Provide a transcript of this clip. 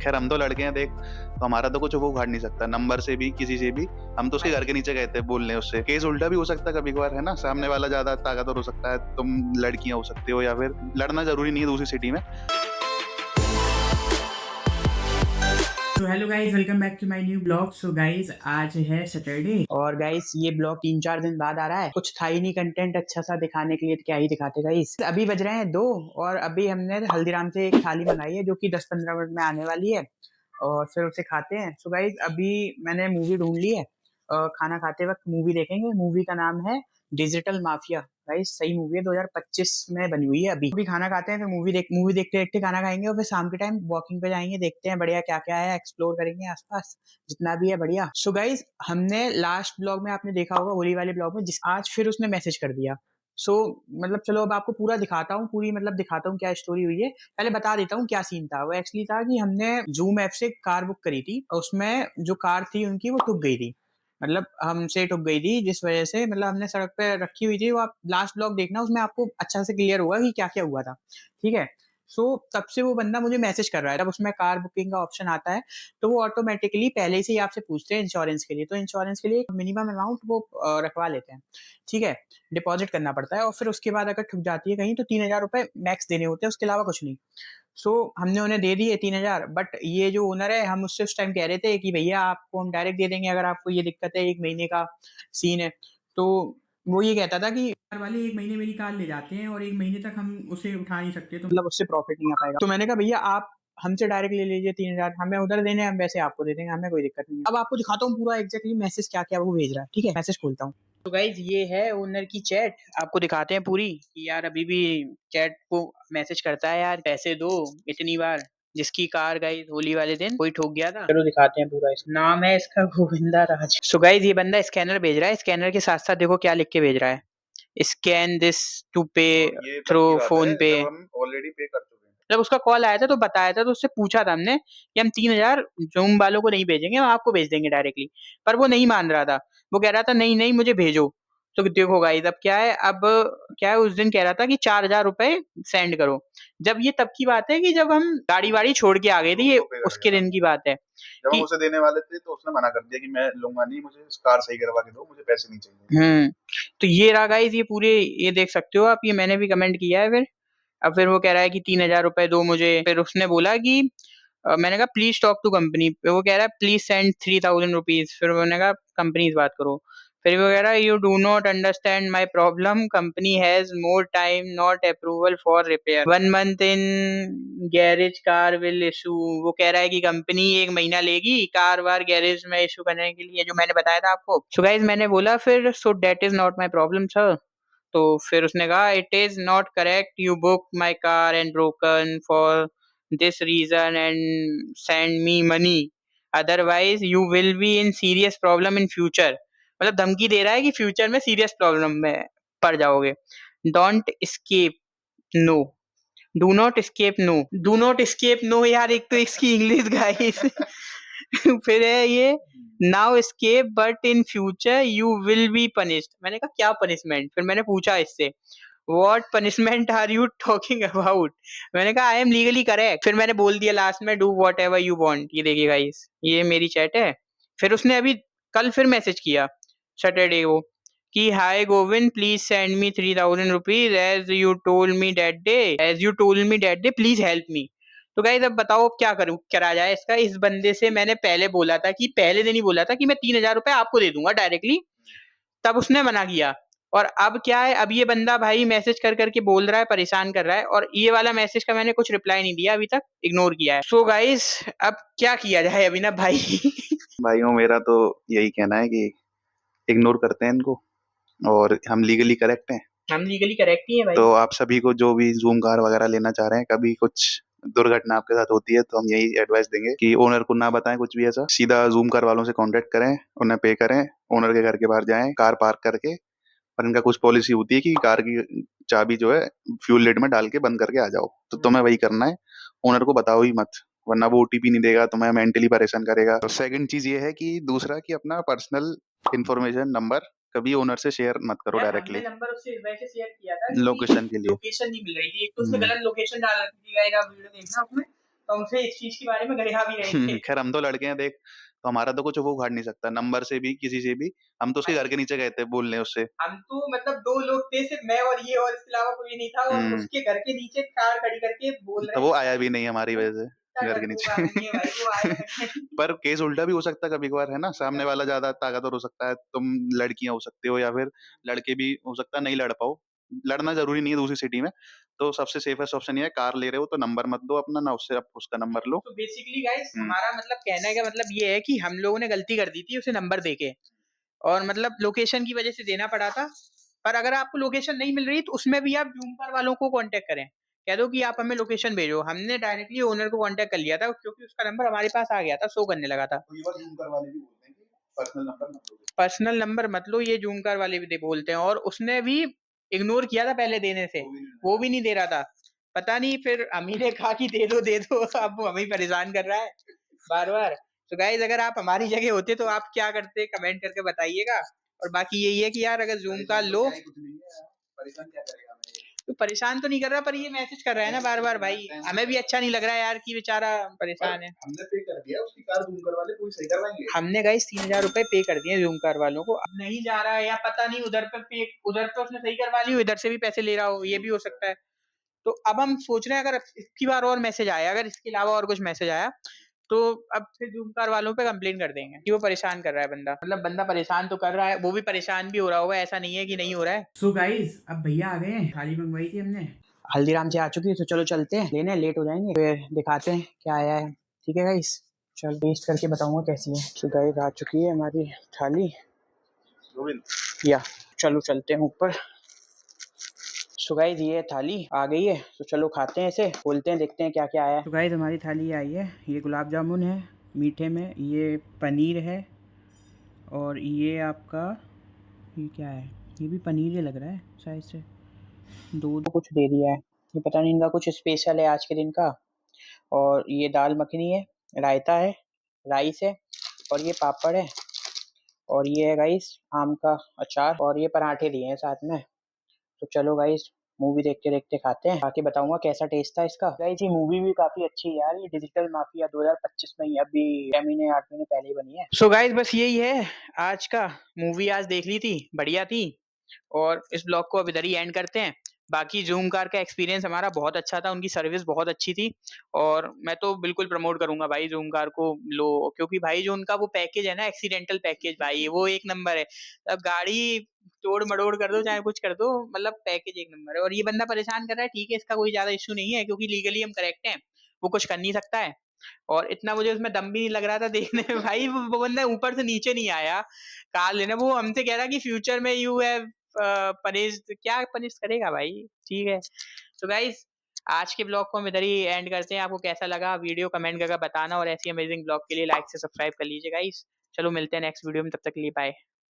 खैर हम तो लड़के हैं देख, तो हमारा तो कुछ वो उखाड़ नहीं सकता नंबर से भी, किसी से भी। हम तो उसके घर के नीचे गए थे बोलने, उससे केस उल्टा भी हो सकता है कभी कभार, है ना। सामने वाला ज्यादा ताकतवर हो सकता है, तुम लड़कियां हो सकते हो, या फिर लड़ना जरूरी नहीं है दूसरी सिटी में। तो hello guys, welcome back to my new blog. So guys, आज है सैटरडे और गाइज ये ब्लॉग 3-4 दिन बाद आ रहा है। कुछ था ही नहीं कंटेंट अच्छा सा दिखाने के लिए, तो क्या ही दिखाते गाइज। अभी बज रहे हैं 2 और अभी हमने हल्दीराम से एक थाली मंगाई है जो कि 10-15 मिनट में आने वाली है और फिर उसे खाते हैं। सो गाइज अभी मैंने मूवी ढूंढ ली है। खाना खाते वक्त मूवी देखेंगे। मूवी का नाम है डिजिटल माफिया। गाइस सही मूवी है, 2025 में बनी हुई है। अभी खाना खाते हैं, फिर मूवी देखते देखते खाना खाएंगे और फिर शाम के टाइम वॉकिंग पे जाएंगे, देखते हैं बढ़िया क्या क्या है, एक्सप्लोर करेंगे आसपास जितना भी है बढ़िया। सो गाइस हमने लास्ट ब्लॉग में आपने देखा होगा, होली वाले ब्लॉग में, जिस आज फिर उसने मैसेज कर दिया। सो मतलब चलो अब आपको पूरा दिखाता हूँ, पूरी मतलब दिखाता हूँ क्या स्टोरी हुई है। पहले बता देता हूँ क्या सीन था। वो एक्चुअली था कि हमने जूम ऐप से कार बुक करी थी और उसमें जो कार थी उनकी वो टूट गई थी। मतलब हमसे ठुक गई थी, जिस वजह से मतलब हमने सड़क पे रखी हुई थी। वो आप लास्ट ब्लॉग देखना, उसमें आपको अच्छा से क्लियर होगा कि क्या क्या हुआ था। ठीक है। सो तब से वो बंदा मुझे मैसेज कर रहा है। जब उसमें कार बुकिंग का ऑप्शन आता है तो वो ऑटोमेटिकली पहले से ही आपसे पूछते हैं इंश्योरेंस के लिए। तो इंश्योरेंस के लिए एक मिनिमम अमाउंट वो रखवा लेते हैं। ठीक है। डिपॉजिट करना पड़ता है और फिर उसके बाद अगर ठुक जाती है कहीं तो 3,000 रुपए मैक्स देने होते हैं, उसके अलावा कुछ नहीं। सो हमने उन्हें दे दिए 3,000। बट ये जो ओनर है, हम उससे उस टाइम कह रहे थे कि भैया आपको हम डायरेक्ट दे देंगे अगर आपको ये दिक्कत है, 1 महीने का सीन है। तो वो ये कहता था कि कार वाले 1 महीने मेरी कार ले जाते हैं और 1 महीने तक हम उसे उठा नहीं सकते, तो मतलब उससे प्रॉफिट नहीं आ पाएगा। तो मैंने कहा भैया आप हमसे डायरेक्ट ले लीजिए 3,000, हमें उधर देने हैं, हम वैसे आपको दे देंगे, हमें कोई दिक्कत नहीं है। अब आपको दिखाता हूँ पूरा एग्जैक्टली मैसेज क्या क्या वो भेज रहा है। ठीक है, मैसेज खोलता हूँ। तो गाइज ये है ओनर की चैट, आपको दिखाते हैं पूरी कि यार अभी भी चैट को मैसेज करता है यार पैसे दो इतनी बार। जिसकी कार गाइज होली वाले दिन कोई ठोक गया था। चलो दिखाते हैं पूरा। इस नाम है इसका गोविंदा राज। सो गाइज ये बंदा स्कैनर भेज रहा है। स्कैनर के साथ साथ देखो क्या लिख के भेज रहा है, स्कैन दिस टू पे थ्रू फोन पे। हम ऑलरेडी पे कर चुके हैं। जब उसका कॉल आया था तो बताया था, तो उससे पूछा था हमने कि हम 3,000 जूम वालों को नहीं भेजेंगे, हम आपको भेज देंगे डायरेक्टली। पर वो नहीं मान रहा था। वो कह रहा था नहीं नहीं मुझे भेजो। तो देखो गाइस अब क्या है, अब क्या है, उस दिन कह रहा था कि 4,000 रुपए सेंड करो। जब ये तब की बात है कि जब हम गाड़ी वाड़ी छोड़ के आ गए थे, ये उसके दिन की बात है। जब हम उसे देने वाले थे तो उसने मना कर दिया कि मैं लूंगा नहीं, मुझे कार सही करवा के दो, मुझे पैसे नहीं चाहिए। तो ये रहा गाइस, ये पूरे ये देख सकते हो आप, ये मैंने भी कमेंट किया है। फिर अब फिर वो कह रहा है कि 3,000 रुपए दो मुझे। फिर उसने बोला कि मैंने कहा प्लीज टॉक टू कंपनी। वो कह रहा है प्लीज सेंड 3,000 रुपीज। फिर मैंने कहा कंपनी से बात करो। फिर वो कह रहा है you do not understand my problem, company has more time, not approval for repair, 1 month in garage car will issue. वो कह रहा है कि कंपनी 1 महीना लेगी कार वार गैरेज में इशू करने के लिए, जो मैंने बताया था आपको। सो गाइस मैंने बोला फिर so that is not my problem sir. तो फिर उसने कहा it is not correct, you book my car and broken for this reason and send me money, otherwise you will be in serious problem in future. मतलब धमकी दे रहा है कि future में सीरियस प्रॉब्लम में पड़ जाओगे। Don't escape no, do not escape no, do not escape no. यार एक तो इसकी इंग्लिश गाइस फिर है ये now escape but in future you will be punished. मैंने कहा क्या पनिशमेंट? फिर मैंने पूछा इससे what punishment are you talking about. मैंने कहा आई एम लीगली करेक्ट। फिर मैंने बोल दिया लास्ट में do what ever you want. ये देखिए गाइस, ये मेरी चैट है। फिर उसने अभी कल फिर मैसेज किया सैटरडे को कि hi Govind please send me 3,000 rupees as you told me that day, as you told me that day please help me. तो गाइस अब बताओ अब क्या करूं, करा जाए इसका। इस बंदे से मैंने पहले बोला था कि पहले दिन ही बोला था कि मैं 3,000 रुपए आपको दे दूंगा डायरेक्टली, तब उसने मना किया। और अब क्या है, अब ये बंदा भाई मैसेज कर करके बोल रहा है, परेशान कर रहा है। और ये वाला मैसेज का मैंने कुछ रिप्लाई नहीं दिया अभी तक, इग्नोर किया है। सो गाइस अब क्या किया जाए अभिनव भाई? भाइयों मेरा तो यही कहना है कि इग्नोर करते हैं इनको, और हम लीगली करेक्ट हैं। हम लीगली करेक्ट ही है भाई। तो आप सभी को जो भी जूम कार वगैरह लेना चाह रहे हैं, कभी कुछ दुर्घटना आपके साथ होती है, तो हम यही एडवाइस देंगे कि ओनर को ना बताएं कुछ भी ऐसा, सीधा जूम कार वालों से कांटेक्ट करें, उन्हें पे करें, ओनर के घर के बाहर जाएं, कार पार्क करके। और इनका कुछ पॉलिसी होती है कि कार की चाबी जो है फ्यूल लेट में डाल के बंद करके आ जाओ। तो तुम्हें वही करना है, ओनर को बताओ ही मत, वरना वो ओटीपी नहीं देगा, तुम्हें मेंटली परेशान करेगा। तो सेकंड चीज ये है कि दूसरा कि अपना पर्सनल इंफॉर्मेशन नंबर कभी ओनर से शेयर मत करो डायरेक्टली। हमने नंबर उससे वैसे शेयर किया था, लोकेशन के लिए। लोकेशन नहीं मिल रही थी। एक तो उसने गलत लोकेशन डाल रखी थी गाइस, आप वीडियो देखना उसमें। तो हमसे इस चीज के बारे में गरिया भी रहे थे। खैर हम तो लड़के हैं देख, तो हमारा तो कुछ वो उखाड़ नहीं सकता नंबर से भी, किसी से भी। हम तो उसके घर के नीचे गए थे बोलने उससे। हम तो मतलब 2 लोग थे, सिर्फ मैं और ये, और इसके अलावा कोई नहीं था, और उसके घर के नीचे कार खड़ी करके बोल तो रहे वो थे। आया भी नहीं हमारी वजह से घर के डरपोक आदमी है भाई, वो आएगा नीचे। नहीं। पर केस उल्टा भी हो सकता है कभी कभार, है ना? सामने वाला ज्यादा ताकतवर हो सकता है, तुम लड़कियां हो सकते हो, या फिर लड़के भी हो सकता है नहीं लड़ पाओ। लड़ना जरूरी नहीं है दूसरी सिटी में। तो सबसे सेफेस्ट ऑप्शन ये है, कार ले रहे हो तो नंबर मत दो अपना, ना उससे उसका नंबर लो। तो बेसिकली गाइस हमारा मतलब कहने का मतलब ये है कि हम लोगों ने गलती कर दी थी उसे नंबर देके, और मतलब लोकेशन की वजह से देना पड़ा था। पर अगर आपको लोकेशन नहीं मिल रही तो उसमें भी आप जूम कार वालों को कांटेक्ट करें, कह दो कि आप हमें लोकेशन भेजो। हमने डायरेक्टली ओनर को कांटेक्ट कर लिया था क्योंकि उसका नंबर हमारे पास आ गया था, शो करने लगा था। पर्सनल नंबर मत लो, ये जूम कार वाले भी बोलते हैं, और उसने भी इग्नोर किया था पहले देने से, वो भी नहीं दे रहा था। पता नहीं फिर अमी ने कहा कि दे दो, अब वो हमें परेशान कर रहा है बार बार। तो गाइज अगर आप हमारी जगह होते तो आप क्या करते, कमेंट करके बताइएगा। और बाकी यही है कि यार अगर जूम कार लो, तो परेशान तो नहीं कर रहा, पर ये मैसेज कर रहा है ना बार बार भाई, हमें भी अच्छा नहीं लग रहा है यार कि बेचारा परेशान है। हमने पे कर दिया, उसकी कार जूम कार वाले पूरी सही करवाएंगे। हमने गाइस 3000 रुपए पे कर दिए जूम कार वालों को, अब नहीं जा रहा है, या पता नहीं उधर पे उधर पे उसने सही करवा ली हो, इधर से भी पैसे ले रहा हो, ये भी हो सकता है। तो अब हम सोच रहे हैं अगर इसकी बार और मैसेज आया, अगर इसके अलावा और कुछ मैसेज आया, तो अब फिर जूम कार वालों पे कंप्लेन कर देंगे कि वो परेशान कर रहा है बंदा। मतलब बंदा परेशान तो कर रहा है, वो भी परेशान भी हो रहा होगा, ऐसा नहीं है कि नहीं हो रहा है। सो गाइस अब भैया आ गए हैं, थाली मंगवाई थी हमने, हल्दीराम से आ चुकी है, तो चलो चलते हैं लेने, लेट हो जाएंगे, फिर दिखाते हैं क्या आया है। ठीक है गाइस, चल टेस्ट करके बताऊंगा कैसी है। तो गाइस आ चुकी है हमारी थाली, या चलो चलते हैं ऊपर। सो गाइस ये थाली आ गई है, तो चलो खाते हैं इसे, खोलते हैं, देखते हैं क्या क्या आया है। तो गाइस हमारी थाली आई है, ये गुलाब जामुन है मीठे में, ये पनीर है, और ये आपका ये क्या है, ये भी पनीर ही लग रहा है शायद से। दूध कुछ दे दिया है, ये पता नहीं इनका कुछ स्पेशल है आज के दिन का। और ये दाल मखनी है, रायता है, राइस है, और ये पापड़ है, और ये है गाइस आम का अचार, और ये पराठे दिए हैं साथ में। तो चलो गाइस मूवी देखते देखते खाते हैं, आके बताऊंगा कैसा टेस्ट था इसका। गाइस ये मूवी भी काफी अच्छी है यार, ये डिजिटल माफिया 2025 में ही, अभी 6 महीने 8 महीने पहले ही बनी है। सो गाइस बस यही है आज का, मूवी आज देख ली थी, बढ़िया थी, और इस ब्लॉग को अब इधर ही एंड करते हैं। बाकी जूम कार का एक्सपीरियंस हमारा बहुत अच्छा था, उनकी सर्विस बहुत अच्छी थी, और मैं तो बिल्कुल प्रमोट करूंगा भाई जूम कार को लो, क्योंकि भाई जो उनका वो पैकेज है ना, एक्सीडेंटल पैकेज, भाई वो एक नंबर है। अब गाड़ी तोड़ मड़ोड़ कर दो चाहे कुछ कर दो, मतलब पैकेज एक नंबर है। और ये बंदा परेशान कर रहा है, ठीक है, इसका कोई ज्यादा इश्यू नहीं है क्योंकि लीगली हम करेक्ट हैं, वो कुछ कर नहीं सकता है। और इतना मुझे उसमें दम भी नहीं लग रहा था देखने में भाई, वो बंदा ऊपर से नीचे नहीं आया कार लेने, वो हमसे कह रहा कि फ्यूचर में यू हैव पनिश, क्या पनिश करेगा भाई। ठीक है, तो गाइस आज के ब्लॉग को हम इधर ही एंड करते हैं। आपको कैसा लगा वीडियो कमेंट करके बताना, और ऐसी अमेजिंग ब्लॉग के लिए लाइक से सब्सक्राइब कर लीजिए गाइस। चलो मिलते हैं नेक्स्ट वीडियो में, तब तक के लिए बाय।